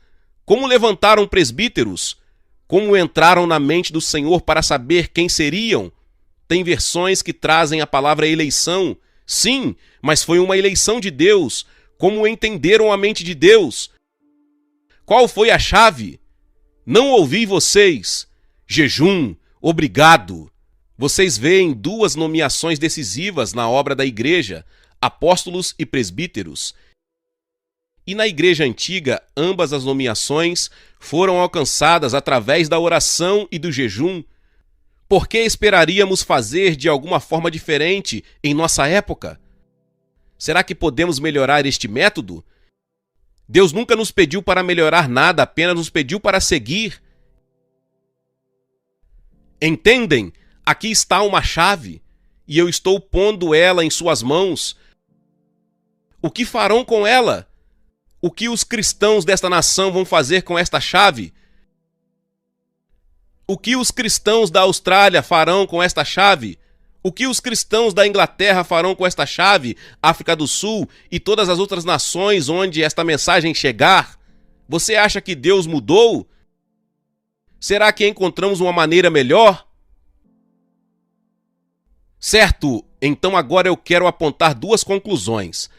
Como levantaram presbíteros? Como entraram na mente do Senhor para saber quem seriam? Tem versões que trazem a palavra eleição. Sim, mas foi uma eleição de Deus. Como entenderam a mente de Deus? Qual foi a chave? Não ouvi vocês. Jejum, obrigado. Vocês veem duas nomeações decisivas na obra da igreja, apóstolos e presbíteros. E na igreja antiga, ambas as nomeações foram alcançadas através da oração e do jejum. Por que esperaríamos fazer de alguma forma diferente em nossa época? Será que podemos melhorar este método? Deus nunca nos pediu para melhorar nada, apenas nos pediu para seguir. Entendem? Aqui está uma chave, e eu estou pondo ela em suas mãos. O que farão com ela? O que os cristãos desta nação vão fazer com esta chave? O que os cristãos da Austrália farão com esta chave? O que os cristãos da Inglaterra farão com esta chave, África do Sul e todas as outras nações onde esta mensagem chegar? Você acha que Deus mudou? Será que encontramos uma maneira melhor? Certo, então agora eu quero apontar duas conclusões.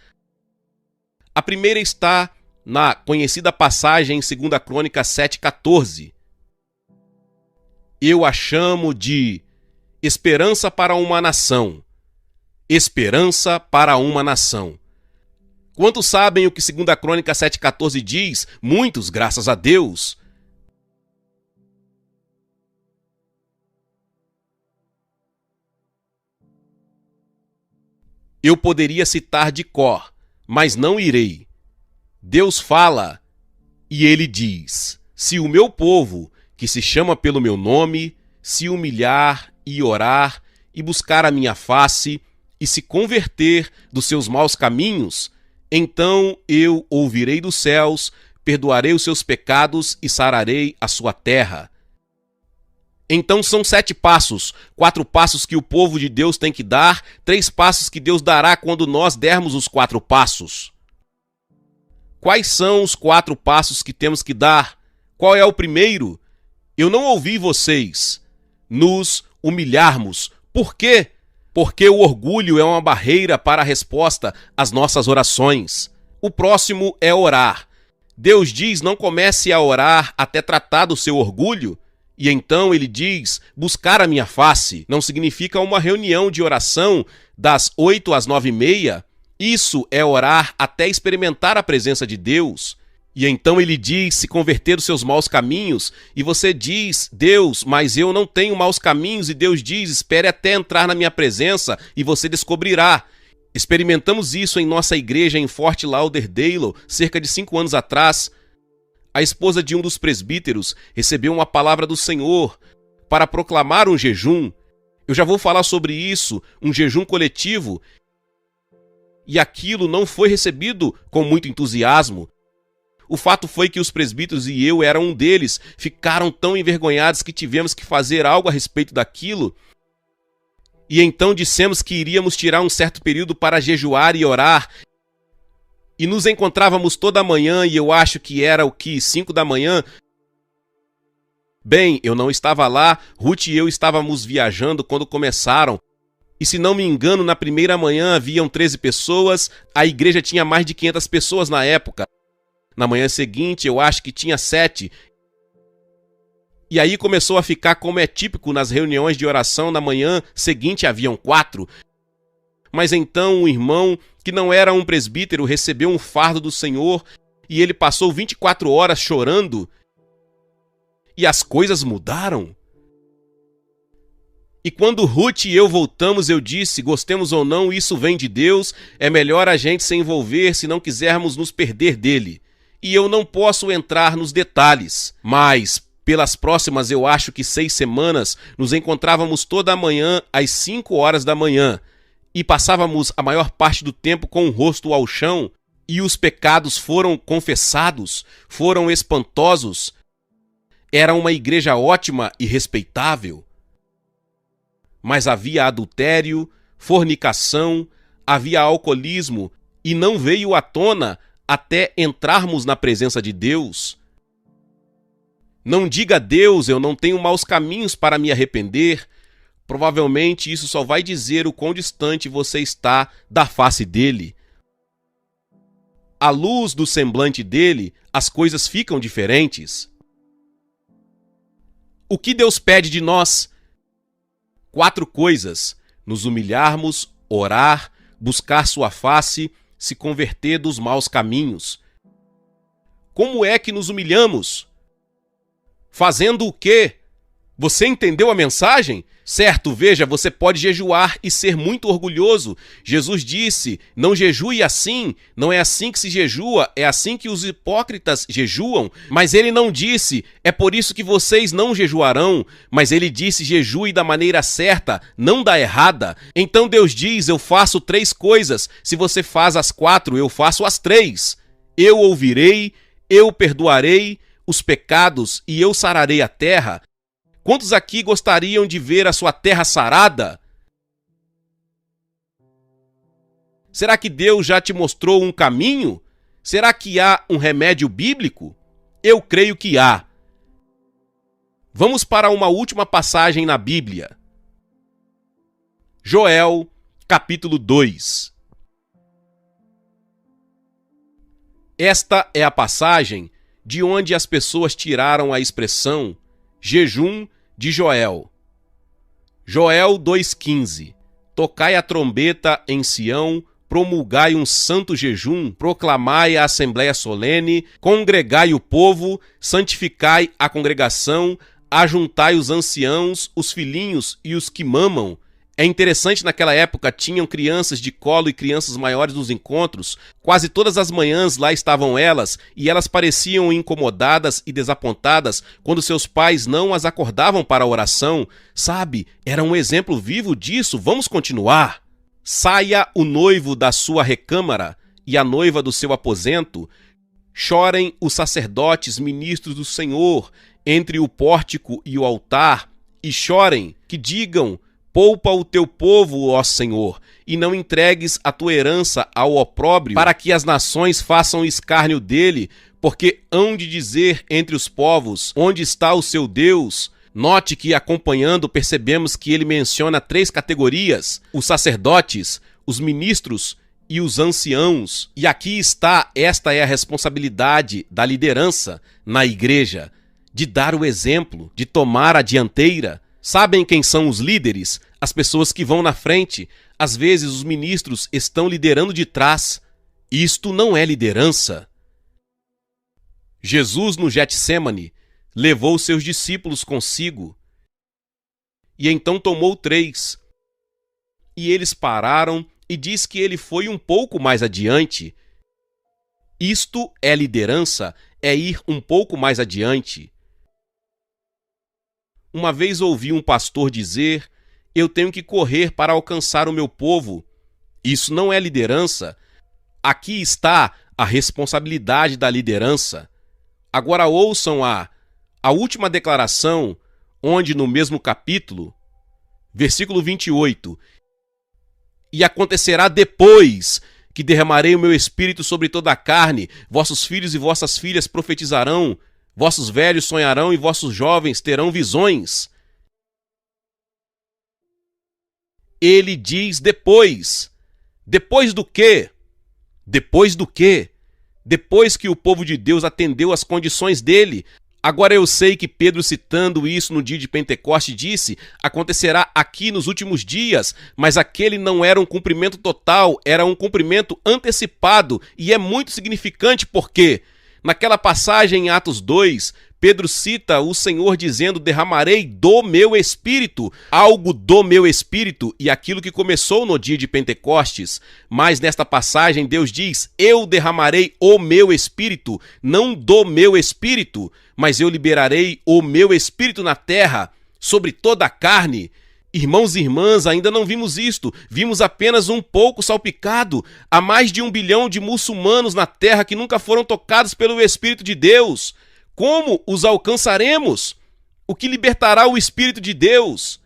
A primeira está na conhecida passagem em 2 Crônicas 7,14. Eu a chamo de esperança para uma nação. Esperança para uma nação. Quantos sabem o que 2 Crônicas 7,14 diz? Muitos, graças a Deus. Eu poderia citar de cor, mas não irei. Deus fala e ele diz: se o meu povo, que se chama pelo meu nome, se humilhar e orar e buscar a minha face e se converter dos seus maus caminhos, então eu ouvirei dos céus, perdoarei os seus pecados e sararei a sua terra. Então são 7 passos, 4 passos que o povo de Deus tem que dar, 3 passos que Deus dará quando nós dermos os 4 passos. Quais são os 4 passos que temos que dar? Qual é o primeiro? Eu não ouvi vocês. Nos humilharmos. Por quê? Porque o orgulho é uma barreira para a resposta às nossas orações. O próximo é orar. Deus diz: não comece a orar até tratar do seu orgulho. E então ele diz: buscar a minha face. Não significa uma reunião de oração das 8 às 9h30. Isso é orar até experimentar a presença de Deus. E então ele diz: se converter dos seus maus caminhos. E você diz: Deus, mas eu não tenho maus caminhos. E Deus diz: espere até entrar na minha presença e você descobrirá. Experimentamos isso em nossa igreja em Fort Lauderdale, cerca de 5 anos atrás. A esposa de um dos presbíteros recebeu uma palavra do Senhor para proclamar um jejum. Eu já vou falar sobre isso, um jejum coletivo. E aquilo não foi recebido com muito entusiasmo. O fato foi que os presbíteros, e eu era um deles, ficaram tão envergonhados que tivemos que fazer algo a respeito daquilo. E então dissemos que iríamos tirar um certo período para jejuar e orar. E nos encontrávamos toda manhã, e eu acho que era 5 da manhã. Bem, eu não estava lá, Ruth e eu estávamos viajando quando começaram. E se não me engano, na primeira manhã haviam 13 pessoas, a igreja tinha mais de 500 pessoas na época. Na manhã seguinte, eu acho que tinha 7. E aí começou a ficar como é típico nas reuniões de oração, na manhã seguinte haviam 4. Mas então um irmão, que não era um presbítero, recebeu um fardo do Senhor e ele passou 24 horas chorando. E as coisas mudaram. E quando Ruth e eu voltamos, eu disse: gostemos ou não, isso vem de Deus, é melhor a gente se envolver se não quisermos nos perder dele. E eu não posso entrar nos detalhes, mas pelas próximas, eu acho que 6 semanas, nos encontrávamos toda manhã às 5 horas da manhã e passávamos a maior parte do tempo com o rosto ao chão, e os pecados foram confessados, foram espantosos. Era uma igreja ótima e respeitável. Mas havia adultério, fornicação, havia alcoolismo, e não veio à tona até entrarmos na presença de Deus. Não diga a Deus: eu não tenho maus caminhos para me arrepender. Provavelmente isso só vai dizer o quão distante você está da face dele. À luz do semblante dele, as coisas ficam diferentes. O que Deus pede de nós? 4 coisas: nos humilharmos, orar, buscar sua face, se converter dos maus caminhos. Como é que nos humilhamos? Fazendo o quê? Você entendeu a mensagem? Certo, veja, você pode jejuar e ser muito orgulhoso. Jesus disse, não jejue assim, não é assim que se jejua, é assim que os hipócritas jejuam. Mas ele não disse, é por isso que vocês não jejuarão. Mas ele disse, jejue da maneira certa, não da errada. Então Deus diz, eu faço 3 coisas, se você faz as 4, eu faço as 3. Eu ouvirei, eu perdoarei os pecados e eu sararei a terra. Quantos aqui gostariam de ver a sua terra sarada? Será que Deus já te mostrou um caminho? Será que há um remédio bíblico? Eu creio que há. Vamos para uma última passagem na Bíblia. Joel, capítulo 2. Esta é a passagem de onde as pessoas tiraram a expressão jejum de Joel. Joel 2,15. Tocai a trombeta em Sião, promulgai um santo jejum, proclamai a assembleia solene, congregai o povo, santificai a congregação, ajuntai os anciãos, os filhinhos e os que mamam. É interessante, naquela época tinham crianças de colo e crianças maiores nos encontros. Quase todas as manhãs lá estavam elas, e elas pareciam incomodadas e desapontadas quando seus pais não as acordavam para a oração. Sabe, era um exemplo vivo disso. Vamos continuar. Saia o noivo da sua recâmara e a noiva do seu aposento. Chorem os sacerdotes ministros do Senhor entre o pórtico e o altar, e chorem, que digam: poupa o teu povo, ó Senhor, e não entregues a tua herança ao opróbrio, para que as nações façam escárnio dele, porque hão de dizer entre os povos, onde está o seu Deus? Note que, acompanhando, percebemos que ele menciona 3 categorias: os sacerdotes, os ministros e os anciãos. E aqui está, esta é a responsabilidade da liderança na igreja, de dar o exemplo, de tomar a dianteira. Sabem quem são os líderes? As pessoas que vão na frente. Às vezes os ministros estão liderando de trás. Isto não é liderança. Jesus, no Getsêmani, levou seus discípulos consigo. E então tomou 3. E eles pararam e diz que ele foi um pouco mais adiante. Isto é liderança, é ir um pouco mais adiante. Uma vez ouvi um pastor dizer, eu tenho que correr para alcançar o meu povo. Isso não é liderança. Aqui está a responsabilidade da liderança. Agora ouçam a última declaração, onde no mesmo capítulo, versículo 28, e acontecerá depois que derramarei o meu espírito sobre toda a carne, vossos filhos e vossas filhas profetizarão, vossos velhos sonharão e vossos jovens terão visões. Ele diz depois. Depois do quê? Depois do quê? Depois que o povo de Deus atendeu às condições dele. Agora eu sei que Pedro, citando isso no dia de Pentecoste, disse, acontecerá aqui nos últimos dias, mas aquele não era um cumprimento total, era um cumprimento antecipado, e é muito significante porque naquela passagem em Atos 2, Pedro cita o Senhor dizendo, derramarei do meu espírito, algo do meu espírito, e aquilo que começou no dia de Pentecostes. Mas nesta passagem Deus diz, eu derramarei o meu espírito, não do meu espírito, mas eu liberarei o meu espírito na terra, sobre toda a carne. Irmãos e irmãs, ainda não vimos isto, vimos apenas um pouco salpicado. Há mais de 1 bilhão de muçulmanos na terra que nunca foram tocados pelo Espírito de Deus. Como os alcançaremos? O que libertará o Espírito de Deus?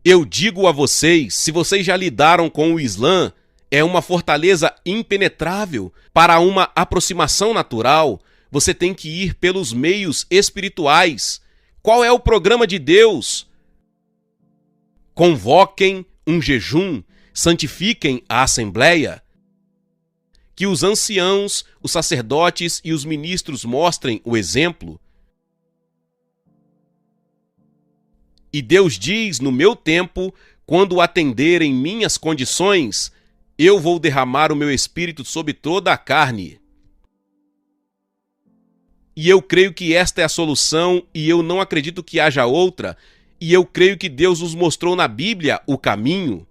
Eu digo a vocês, se vocês já lidaram com o Islã, é uma fortaleza impenetrável. Para uma aproximação natural, você tem que ir pelos meios espirituais. Qual é o programa de Deus? Convoquem um jejum, santifiquem a assembleia. Que os anciãos, os sacerdotes e os ministros mostrem o exemplo. E Deus diz: no meu tempo, quando atenderem minhas condições, eu vou derramar o meu espírito sobre toda a carne. E eu creio que esta é a solução, e eu não acredito que haja outra, e eu creio que Deus nos mostrou na Bíblia o caminho.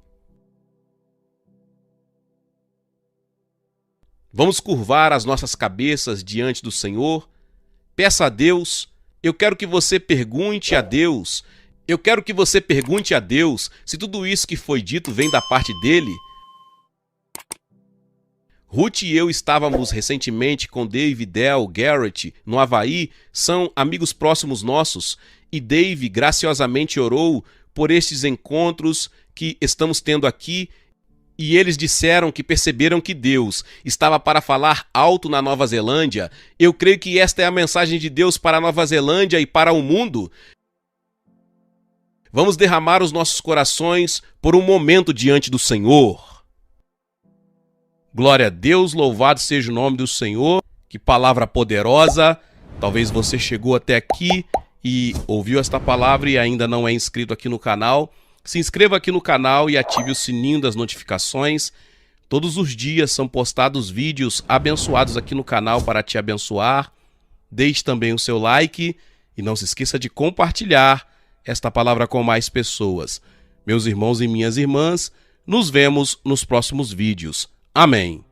Vamos curvar as nossas cabeças diante do Senhor. Peça a Deus. Eu quero que você pergunte a Deus. Eu quero que você pergunte a Deus se tudo isso que foi dito vem da parte dele. Ruth e eu estávamos recentemente com Dave, Del, Garrett, no Havaí, são amigos próximos nossos, e Dave graciosamente orou por estes encontros que estamos tendo aqui, e eles disseram que perceberam que Deus estava para falar alto na Nova Zelândia. Eu creio que esta é a mensagem de Deus para a Nova Zelândia e para o mundo. Vamos derramar os nossos corações por um momento diante do Senhor. Glória a Deus, louvado seja o nome do Senhor. Que palavra poderosa. Talvez você chegou até aqui e ouviu esta palavra e ainda não é inscrito aqui no canal. Se inscreva aqui no canal e ative o sininho das notificações. Todos os dias são postados vídeos abençoados aqui no canal para te abençoar. Deixe também o seu like e não se esqueça de compartilhar esta palavra com mais pessoas. Meus irmãos e minhas irmãs, nos vemos nos próximos vídeos. Amém.